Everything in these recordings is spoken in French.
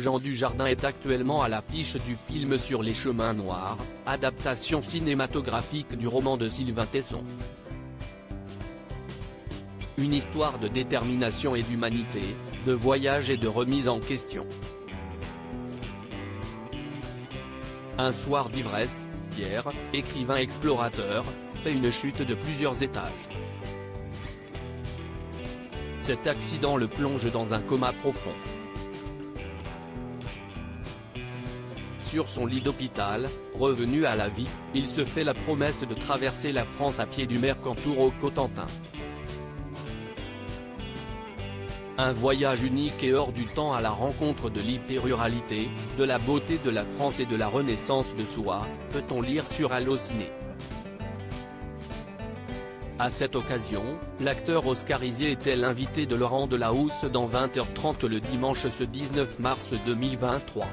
Jean Dujardin est actuellement à l'affiche du film Sur les chemins noirs, adaptation cinématographique du roman de Sylvain Tesson. Une histoire de détermination et d'humanité, de voyage et de remise en question. Un soir d'ivresse, Pierre, écrivain explorateur, fait une chute de plusieurs étages. Cet accident le plonge dans un coma profond. Sur son lit d'hôpital, revenu à la vie, il se fait la promesse de traverser la France à pied du Mercantour au Cotentin. Un voyage unique et hors du temps à la rencontre de l'hyper-ruralité, de la beauté de la France et de la renaissance de soi, peut-on lire sur Allociné. À cette occasion, l'acteur oscarisé était l'invité de Laurent Delahousse dans 20h30 le dimanche ce 19 mars 2023.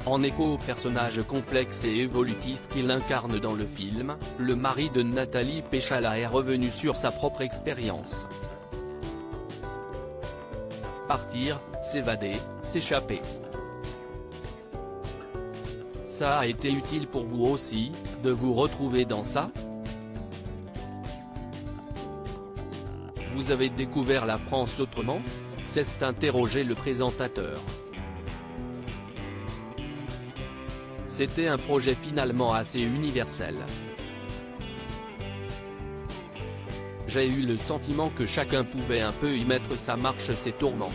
En écho au personnage complexe et évolutif qu'il incarne dans le film, le mari de Nathalie Péchala est revenu sur sa propre expérience. Partir, s'évader, s'échapper. Ça a été utile pour vous aussi, de vous retrouver dans ça? Vous avez découvert la France autrement? S'est interrogé le présentateur. C'était un projet finalement assez universel. J'ai eu le sentiment que chacun pouvait un peu y mettre sa marche, ses tourments.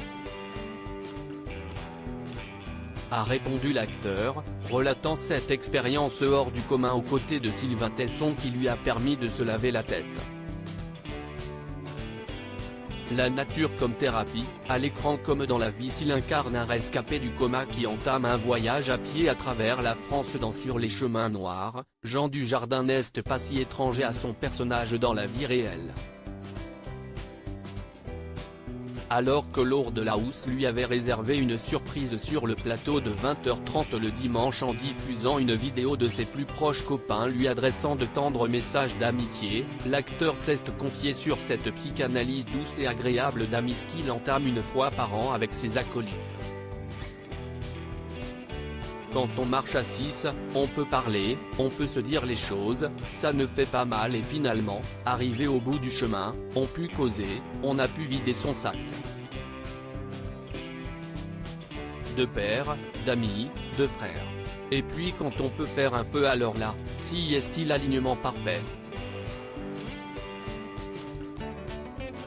A répondu l'acteur, relatant cette expérience hors du commun aux côtés de Sylvain Tesson qui lui a permis de se laver la tête. La nature comme thérapie, à l'écran comme dans la vie, s'il incarne un rescapé du coma qui entame un voyage à pied à travers la France dans Sur les chemins noirs, Jean Dujardin n'est pas si étranger à son personnage dans la vie réelle. Alors que Laurent Delahousse lui avait réservé une surprise sur le plateau de 20h30 le dimanche en diffusant une vidéo de ses plus proches copains lui adressant de tendres messages d'amitié, l'acteur s'est confié sur cette psychanalyse douce et agréable d'amis qu'il entame une fois par an avec ses acolytes. Quand on marche à 6, on peut parler, on peut se dire les choses, ça ne fait pas mal et finalement, arrivé au bout du chemin, on pu causer, on a pu vider son sac. De pères, d'amis, de frères. Et puis quand on peut faire un feu alors là, si est-il l'alignement parfait.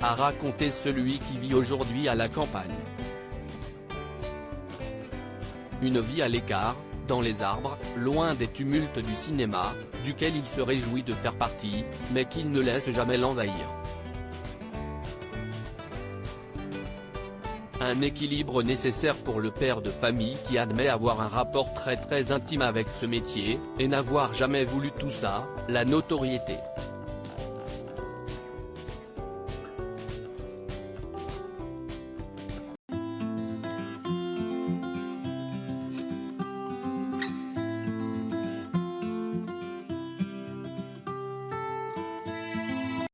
A raconté celui qui vit aujourd'hui à la campagne. Une vie à l'écart, dans les arbres, loin des tumultes du cinéma, duquel il se réjouit de faire partie, mais qu'il ne laisse jamais l'envahir. Un équilibre nécessaire pour le père de famille qui admet avoir un rapport très intime avec ce métier, et n'avoir jamais voulu tout ça, la notoriété.